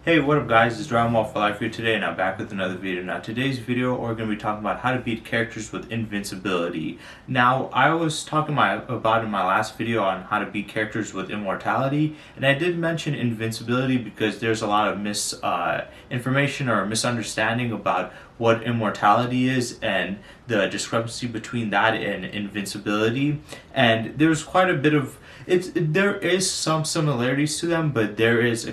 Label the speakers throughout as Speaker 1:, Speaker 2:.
Speaker 1: Hey, what up guys, it's Dragon Ball for Life here today and I'm back with another video. Now today's video we're going to be talking about how to beat characters with invincibility. Now I was talking about in my last video on how to beat characters with immortality, and I did mention invincibility because there's a lot of misinformation or misunderstanding about what immortality is and the discrepancy between that and invincibility, and there's quite a bit of there is some similarities to them, but there is a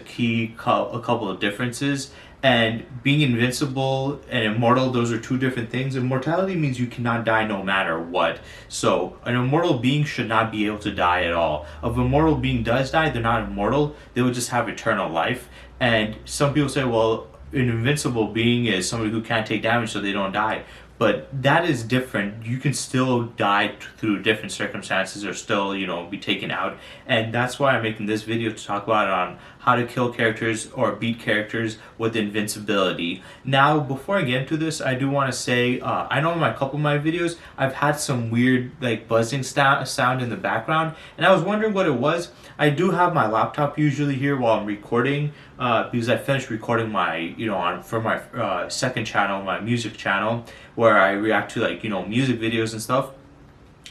Speaker 1: couple of differences. And being invincible and immortal, those are two different things. Immortality means you cannot die no matter what. So an immortal being should not be able to die at all. If an immortal being does die, they're not immortal. They will just have eternal life. And some people say, well, an invincible being is somebody who can't take damage so they don't die. But that is different. You can still die through different circumstances or still, be taken out. And that's why I'm making this video, to talk about on how to kill characters or beat characters with invincibility. Now, before I get into this, I do want to say, I know in a couple of my videos, I've had some weird buzzing sound in the background. And I was wondering what it was. I do have my laptop usually here while I'm recording, because I finished recording my, for my second channel, my music channel, where I react to music videos and stuff.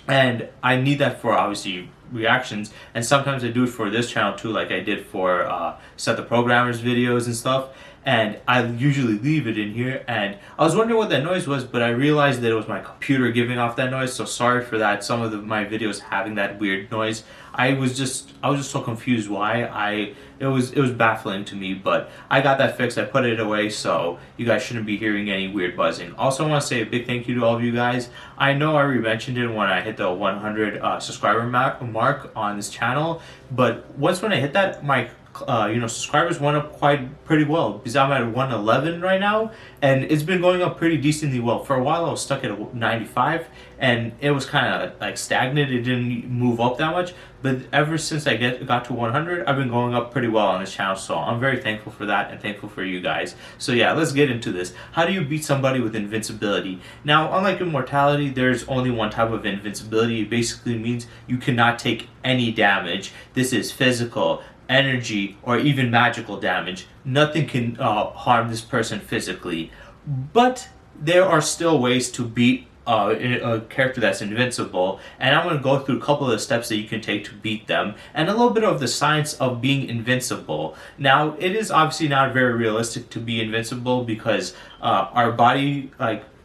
Speaker 1: And I need that for obviously reactions, and sometimes I do it for this channel too, like I did for Set the Programmers videos and stuff. And I usually leave it in here, and I was wondering what that noise was, but I realized that it was my computer giving off that noise, so sorry for that. Some of my videos having that weird noise. I was just so confused why. It was baffling to me, but I got that fixed. I put it away, so you guys shouldn't be hearing any weird buzzing. Also, I want to say a big thank you to all of you guys. I know I already mentioned it when I hit the 100 subscriber mark on this channel, but when I hit that, my subscribers went up pretty well, because I'm at 111 right now, and it's been going up pretty decently well. For a while I was stuck at 95, and it was kind of stagnant. It didn't move up that much, but ever since I got to 100, I've been going up pretty well on this channel, so I'm very thankful for that and thankful for you guys. So yeah, let's get into this. How do you beat somebody with invincibility? Now, unlike immortality, there's only one type of invincibility. It basically means you cannot take any damage. This is physical, energy, or even magical damage. Nothing can harm this person physically, but there are still ways to beat a character that's invincible, and I'm going to go through a couple of the steps that you can take to beat them, and a little bit of the science of being invincible. Now, it is obviously not very realistic to be invincible, because our body,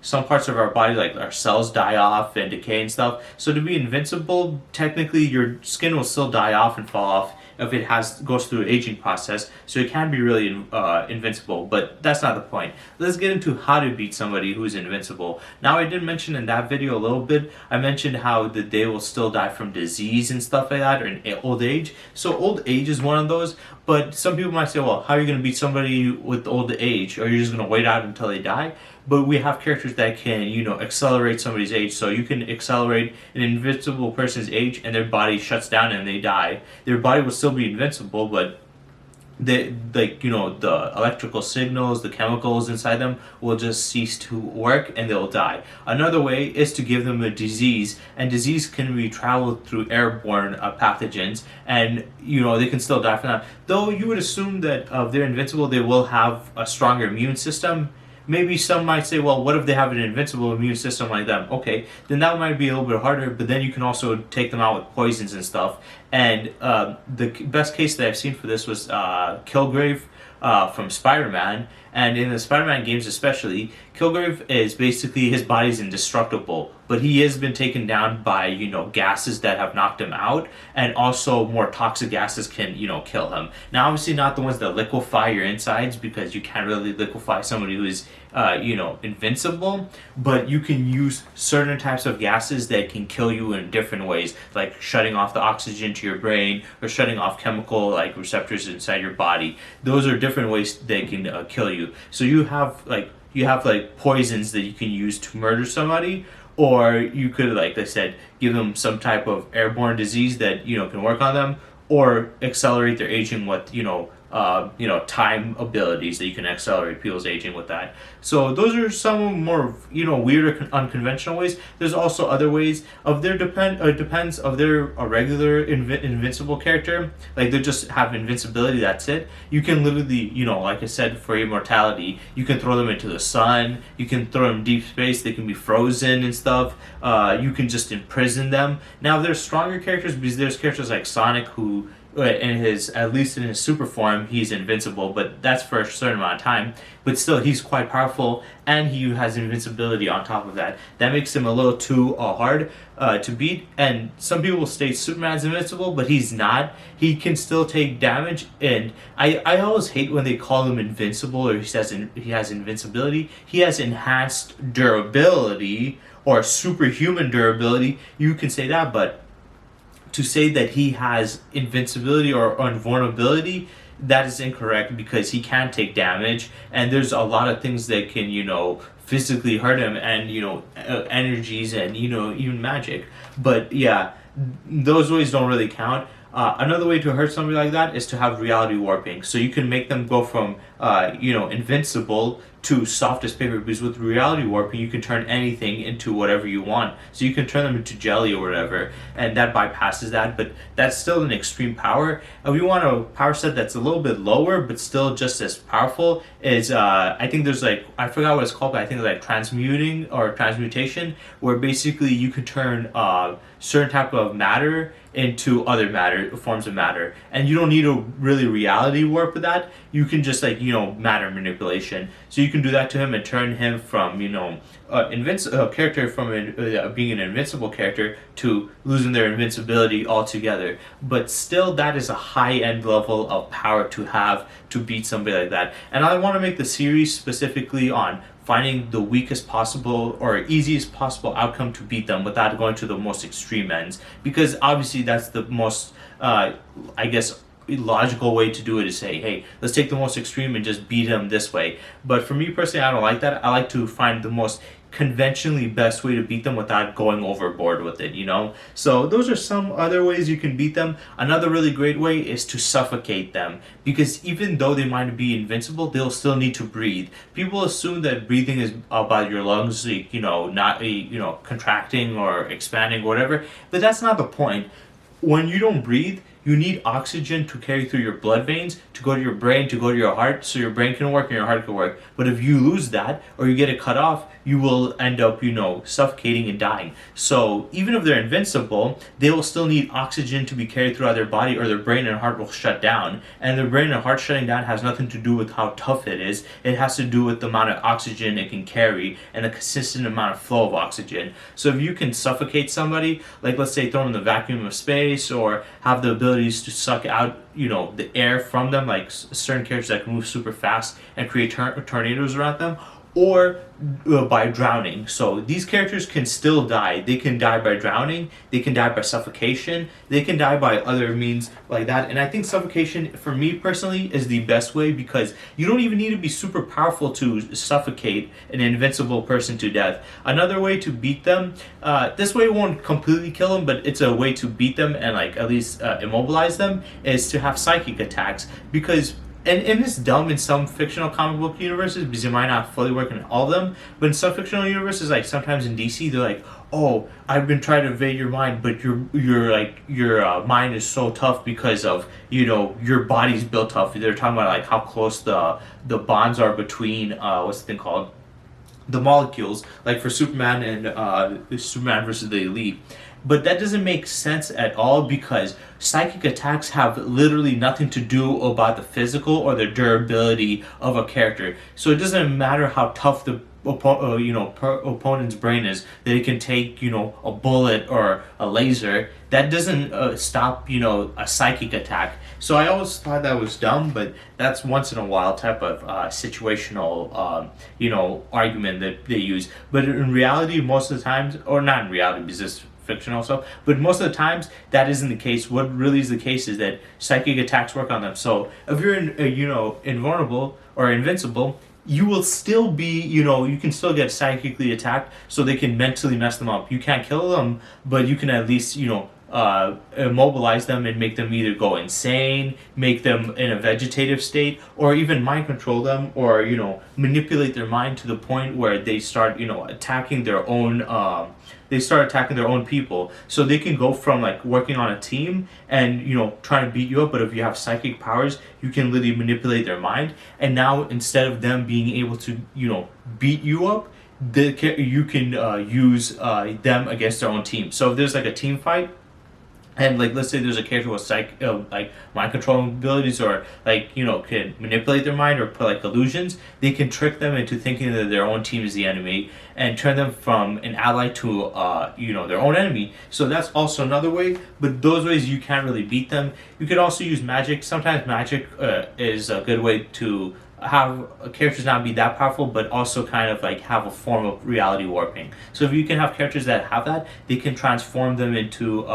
Speaker 1: some parts of our body, like our cells, die off and decay and stuff. So to be invincible, technically your skin will still die off and fall off if it goes through an aging process, so it can be really invincible, but that's not the point. Let's get into how to beat somebody who's invincible. Now, I did mention in that video a little bit, I mentioned how they will still die from disease and stuff like that, or in old age. So old age is one of those, but some people might say, well, how are you going to beat somebody with old age? Or you're just going to wait out until they die? But we have characters that can, accelerate somebody's age. So you can accelerate an invincible person's age, and their body shuts down and they die. Their body will still be invincible, but the electrical signals, the chemicals inside them will just cease to work and they'll die. Another way is to give them a disease, and disease can be traveled through airborne pathogens, and they can still die from that. Though you would assume that if they're invincible, they will have a stronger immune system. Maybe some might say, well, what if they have an invincible immune system like them? Okay, then that might be a little bit harder, but then you can also take them out with poisons and stuff. And the best case that I've seen for this was Kilgrave from Spider-Man. And in the Spider-Man games especially, Kilgrave is basically, his body's indestructible, but he has been taken down by, gases that have knocked him out, and also more toxic gases can, kill him. Now, obviously not the ones that liquefy your insides, because you can't really liquefy somebody who is, invincible, but you can use certain types of gases that can kill you in different ways, like shutting off the oxygen to your brain, or shutting off chemical receptors inside your body. Those are different ways they can kill you. So you have poisons that you can use to murder somebody, or you could, like I said, give them some type of airborne disease that can work on them, or accelerate their aging with time abilities that you can accelerate people's aging with that. So those are some more, weird or unconventional ways. There's also other ways of their depends of their a regular invincible character. Like they just have invincibility. That's it. You can literally, like I said, for immortality, you can throw them into the sun. You can throw them in deep space. They can be frozen and stuff. You can just imprison them. Now there's stronger characters because there's characters like Sonic who at least in his super form, he's invincible, but that's for a certain amount of time. But still, he's quite powerful, and he has invincibility on top of that. That makes him a little too hard to beat. And some people state Superman's invincible, but he's not. He can still take damage, and I always hate when they call him invincible or he has invincibility. He has enhanced durability or superhuman durability. You can say that, but to say that he has invincibility or invulnerability, that is incorrect because he can take damage, and there's a lot of things that can physically hurt him, and energies, and even magic. But yeah, those ways don't really count. Another way to hurt somebody like that is to have reality warping. So you can make them go from invincible to soft as paper, because with reality warping you can turn anything into whatever you want. So you can turn them into jelly or whatever, and that bypasses that, but that's still an extreme power. And we want a power set that's a little bit lower but still just as powerful. Is I think there's I forgot what it's called, but I think it's like transmuting or transmutation, where basically you can turn certain type of matter into other forms of matter, and you don't need to really reality warp with that. You can just matter manipulation. So you can do that to him and turn him from character from being an invincible character to losing their invincibility altogether. But still, that is a high-end level of power to have to beat somebody like that. And I want to make the series specifically on finding the weakest possible or easiest possible outcome to beat them without going to the most extreme ends, because obviously that's the most logical way to do it, is say, hey, let's take the most extreme and just beat him this way. But for me personally, I don't like that. I like to find the most conventionally best way to beat them without going overboard with it. So those are some other ways you can beat them. Another really great way is to suffocate them, because even though they might be invincible, they'll still need to breathe. People assume that breathing is about your lungs not contracting or expanding or whatever, but that's not the point. When you don't breathe, you need oxygen to carry through your blood veins, to go to your brain, to go to your heart, so your brain can work and your heart can work. But if you lose that, or you get it cut off, you will end up, suffocating and dying. So even if they're invincible, they will still need oxygen to be carried throughout their body, or their brain and heart will shut down. And their brain and heart shutting down has nothing to do with how tough it is. It has to do with the amount of oxygen it can carry and the consistent amount of flow of oxygen. So if you can suffocate somebody, like let's say throw them in the vacuum of space, or have the abilities to suck out the air from them, like certain characters that can move super fast and create tornadoes around them, or by drowning. So these characters can still die. They can die by drowning, they can die by suffocation, they can die by other means like that. And I think suffocation, for me personally, is the best way, because you don't even need to be super powerful to suffocate an invincible person to death. Another way to beat them, this way won't completely kill them, but it's a way to beat them and at least immobilize them, is to have psychic attacks. Because and it's dumb in some fictional comic book universes, because it might not fully work in all of them, but in some fictional universes, like sometimes in DC, they're like, oh, I've been trying to invade your mind, but your mind is so tough because of your body's built tough. They're talking about how close the bonds are between what's the thing called, the molecules, like for Superman and Superman versus the Elite. But that doesn't make sense at all, because psychic attacks have literally nothing to do about the physical or the durability of a character. So it doesn't matter how tough the opponent's brain is, that it can take a bullet or a laser. That doesn't stop a psychic attack. So I always thought that was dumb, but that's once in a while type of situational argument that they use. But in reality, most of the times, or not in reality because it's fictional stuff, but most of the times that isn't the case. What really is the case is that psychic attacks work on them. So if you're invulnerable or invincible, you will still be, you can still get psychically attacked, so they can mentally mess them up. You can't kill them, but you can at least, immobilize them and make them either go insane, make them in a vegetative state, or even mind control them, or manipulate their mind to the point where they start attacking their own. They start attacking their own people, so they can go from like working on a team and trying to beat you up, but if you have psychic powers you can literally manipulate their mind, and now instead of them being able to beat you up, you can use them against their own team. So if there's like a team fight, and like let's say there's a character with like mind controlling abilities, or like can manipulate their mind or put like illusions, they can trick them into thinking that their own team is the enemy and turn them from an ally to their own enemy. So that's also another way, but those ways you can't really beat them. You could also use magic. Sometimes magic is a good way to have characters not be that powerful, but also kind of like have a form of reality warping. So if you can have characters that have that, they can transform them into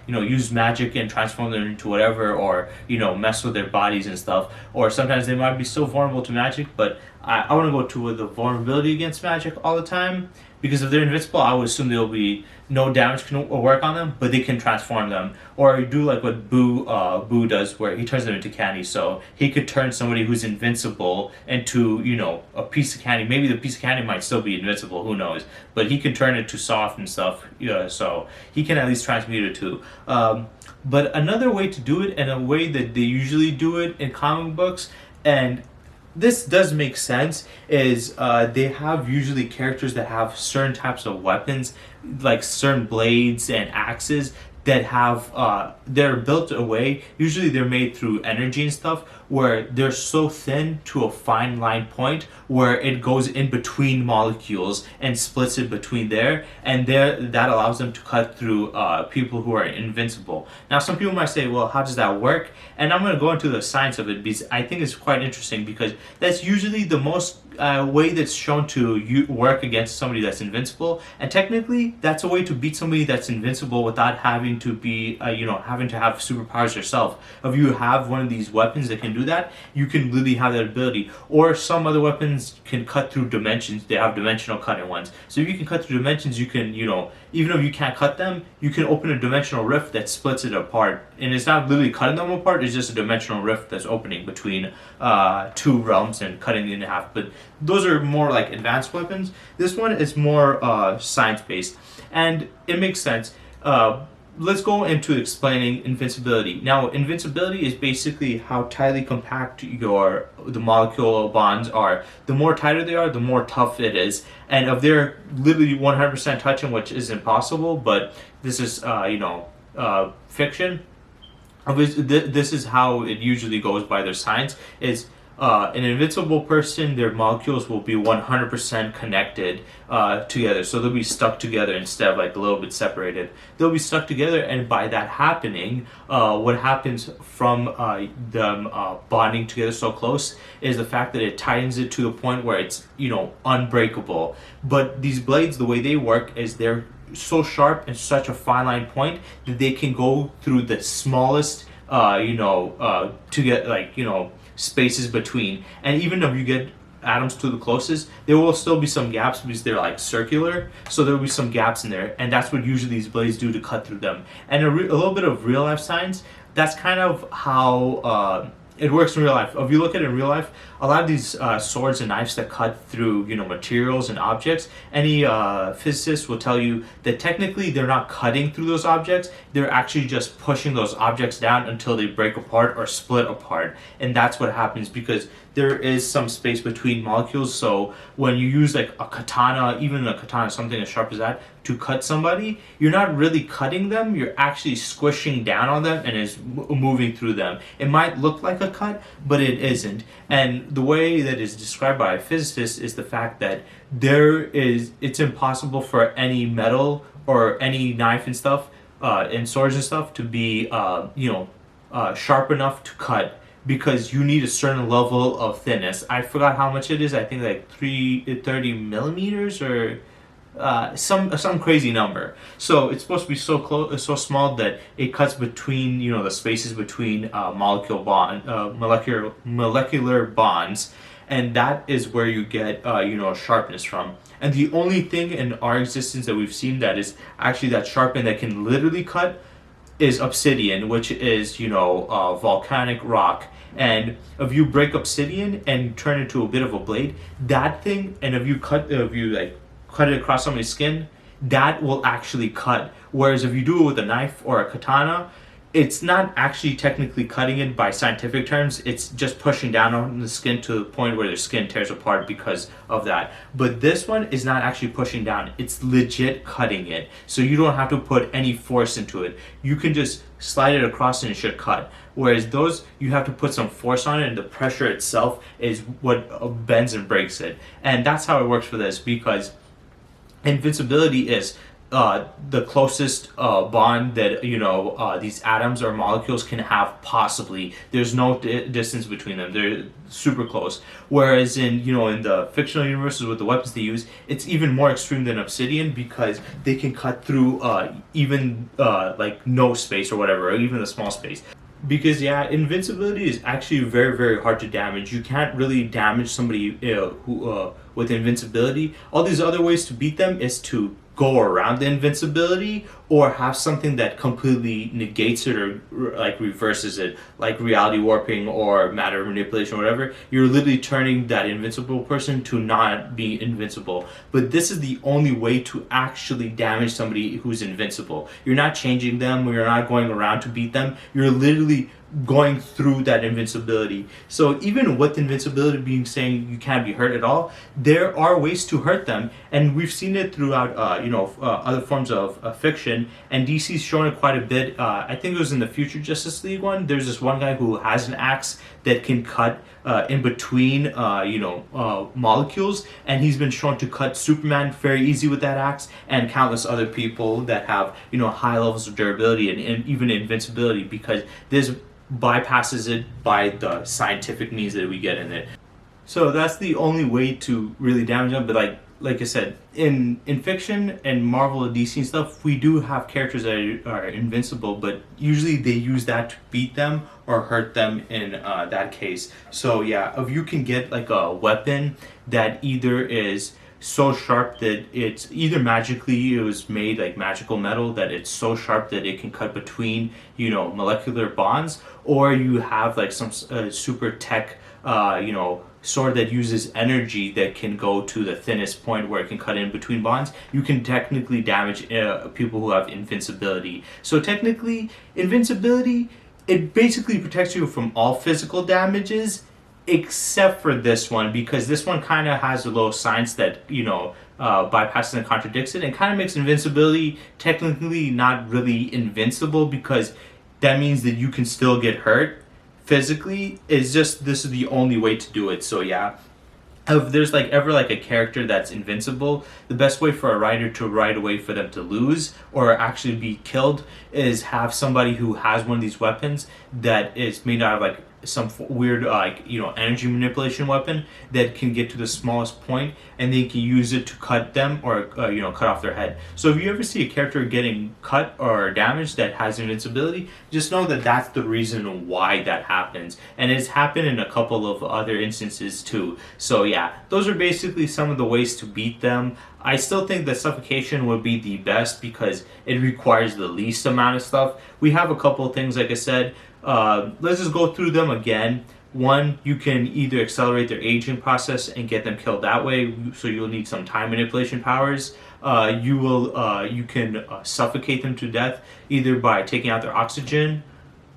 Speaker 1: use magic and transform them into whatever, or mess with their bodies and stuff. Or sometimes they might be so vulnerable to magic, but I want to go to the vulnerability against magic all the time, because if they're invincible, I would assume there'll be no damage can work on them, but they can transform them. Or do like what Boo does, where he turns them into candy. So he could turn somebody who's invincible into a piece of candy. Maybe the piece of candy might still be invincible, who knows? But he can turn it to soft and stuff. So he can at least transmute it too. But another way to do it, and a way that they usually do it in comic books, and this does make sense, is they have usually characters that have certain types of weapons, like certain blades and axes that have they're built away. Usually they're made through energy and stuff, where they're so thin to a fine line point where it goes in between molecules and splits it between there, and there that allows them to cut through people who are invincible. Now some people might say, well, how does that work? And I'm going to go into the science of it, because I think it's quite interesting, because that's usually the most way that's shown to work against somebody that's invincible. And technically that's a way to beat somebody that's invincible without having to be having to have superpowers yourself. If you have one of these weapons that can do that, you can really have that ability. Or some other weapons can cut through dimensions. They have dimensional cutting ones, so if you can cut through dimensions, you can even if you can't cut them, you can open a dimensional rift that splits it apart. And it's not literally cutting them apart, it's just a dimensional rift that's opening between two realms and cutting it in half. But those are more like advanced weapons. This one is more science based, and it makes sense. Let's go into explaining invincibility. Now, invincibility is basically how tightly compact the molecular bonds are. The more tighter they are, the more tough it is. And if they're literally 100% touching, which is impossible, but this is fiction. This is how it usually goes by their science. Is an invincible person, their molecules will be 100% connected together. So they'll be stuck together instead of like a little bit separated. They'll be stuck together, and by that happening, what happens from them bonding together so close is the fact that it tightens it to the point where it's unbreakable. But these blades, the way they work is they're so sharp and such a fine line point that they can go through the smallest to get spaces between. And even if you get atoms to the closest, there will still be some gaps because they're like circular, so there will be some gaps in there, and that's what usually these blades do to cut through them. And a little bit of real life science, that's kind of how it works in real life. If you look at it in real life, a lot of these swords and knives that cut through materials and objects, any physicist will tell you that technically they're not cutting through those objects, they're actually just pushing those objects down until they break apart or split apart. And that's what happens because there is some space between molecules. So when you use like a katana, even a katana, something as sharp as that, to cut somebody, you're not really cutting them, you're actually squishing down on them and is moving through them. It might look like a cut, but it isn't. And the way that is described by a physicist is the fact that it's impossible for any metal or any knife and stuff, and swords and stuff to be sharp enough to cut, because you need a certain level of thinness. I forgot how much it is. I think like 30 millimeters or some crazy number. So it's supposed to be so close, so small that it cuts between the spaces between molecular bonds, and that is where you get sharpness from. And the only thing in our existence that we've seen that is actually that sharp and that can literally cut is obsidian, which is, volcanic rock. And if you break obsidian and turn it into a bit of a blade, that thing, and if you like cut it across somebody's skin, that will actually cut. Whereas if you do it with a knife or a katana, it's not actually technically cutting it by scientific terms. It's just pushing down on the skin to the point where the skin tears apart because of that. But this one is not actually pushing down. It's legit cutting it. So you don't have to put any force into it. You can just slide it across and it should cut. Whereas those, you have to put some force on it, and the pressure itself is what bends and breaks it. And that's how it works for this, because invincibility is the closest bond that these atoms or molecules can have possibly. There's no distance between them. They're super close. Whereas in the fictional universes with the weapons they use, it's even more extreme than obsidian, because they can cut through even like no space or whatever, or even a small space. Because invincibility is actually very, very hard to damage. You can't really damage somebody who with invincibility. All these other ways to beat them is to go around the invincibility, or have something that completely negates it or like reverses it, like reality warping or matter manipulation or whatever. You're literally turning that invincible person to not be invincible. But this is the only way to actually damage somebody who's invincible. You're not changing them, or you're not going around to beat them. You're literally going through that invincibility. So even with invincibility being saying you can't be hurt at all, there are ways to hurt them, and we've seen it throughout other forms of fiction, and DC's shown it quite a bit. I think it was in the Future Justice League one. There's this one guy who has an axe that can cut in between molecules, and he's been shown to cut Superman very easy with that axe, and countless other people that have high levels of durability and even invincibility, because this bypasses it by the scientific means that we get in it. So that's the only way to really damage them. But like I said, in fiction and Marvel and DC and stuff, we do have characters that are invincible, but usually they use that to beat them or hurt them in that case. So if you can get like a weapon that either is so sharp that it's either magically, it was made like magical metal, that it's so sharp that it can cut between molecular bonds, or you have like some super tech sword that uses energy that can go to the thinnest point where it can cut in between bonds, you can technically damage people who have invincibility. So technically, invincibility, it basically protects you from all physical damages, except for this one, because this one kind of has a little science that bypasses and contradicts it, and kind of makes invincibility technically not really invincible, because that means that you can still get hurt physically. It's just this is the only way to do it. So if there's ever a character that's invincible, the best way for a writer to write a way for them to lose or actually be killed is have somebody who has one of these weapons that is made out of some weird energy manipulation weapon that can get to the smallest point, and they can use it to cut them or cut off their head. So if you ever see a character getting cut or damaged that has invincibility, just know that that's the reason why that happens, and it's happened in a couple of other instances too. So those are basically some of the ways to beat them. I still think that suffocation would be the best because it requires the least amount of stuff. We have a couple of things, like I said. Let's just go through them again. One, you can either accelerate their aging process and get them killed that way, so you'll need some time manipulation powers. You can suffocate them to death either by taking out their oxygen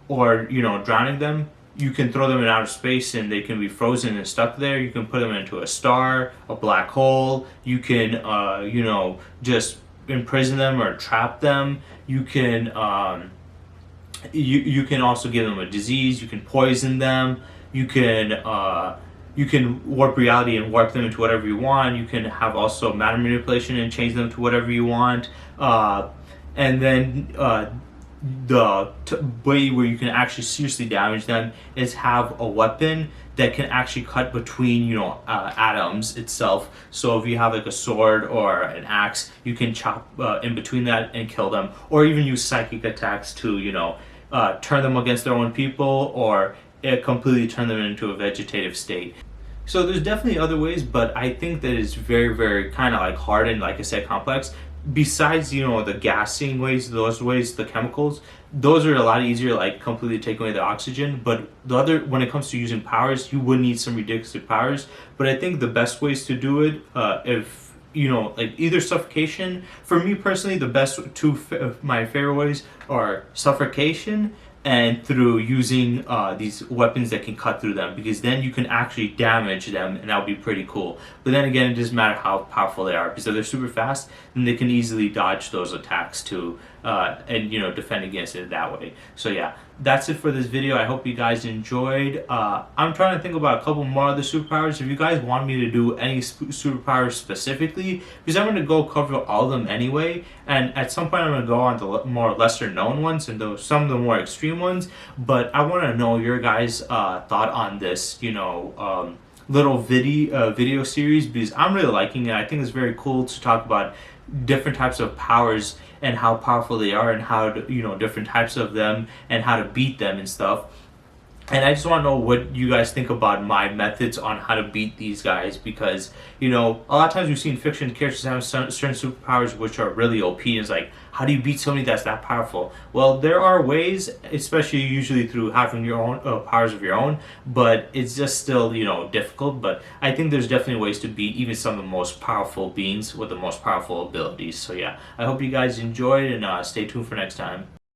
Speaker 1: or drowning them. You can throw them in outer space and they can be frozen and stuck there. You can put them into a star, a black hole. You can just imprison them or trap them. You can you can also give them a disease. You can poison them. You can warp reality and warp them into whatever you want. You can have also matter manipulation and change them to whatever you want. And then the way where you can actually seriously damage them is have a weapon that can actually cut between atoms itself. So if you have a sword or an axe, you can chop in between that and kill them, or even use psychic attacks to turn them against their own people, or completely turn them into a vegetative state. So there's definitely other ways, but I think that it's very, very kind of hard and, like I said, complex. besides, you know, the gassing ways, those ways, the chemicals, those are a lot easier, like completely take away the oxygen. But the other, when it comes to using powers, you would need some ridiculous powers. But I think the best ways to do it, if you know, like either suffocation. For me personally, the best two my favorite ways are suffocation and through using these weapons that can cut through them, because then you can actually damage them and that'll be pretty cool. But then again, it doesn't matter how powerful they are, because if they're super fast, then they can easily dodge those attacks too, and you know, defend against it that way. So yeah, that's it for this video. I hope you guys enjoyed. I'm trying to think about a couple more other superpowers. If you guys want me to do any superpowers specifically, because I'm going to go cover all of them anyway, and at some point I'm going to go on to more lesser known ones and some of the more extreme ones. But I want to know your guys' thought on this, you know, little video series, because I'm really liking it. I think it's very cool to talk about different types of powers and how powerful they are, and how to, you know, different types of them and how to beat them and stuff. And I just want to know what you guys think about my methods on how to beat these guys, because, you know, a lot of times we've seen fiction characters have certain superpowers which are really OP. It's like, how do you beat somebody that's that powerful? Well, there are ways, especially usually through having your own powers of your own, but it's just still, you know, difficult. But I think there's definitely ways to beat even some of the most powerful beings with the most powerful abilities. So yeah, I hope you guys enjoyed, and stay tuned for next time.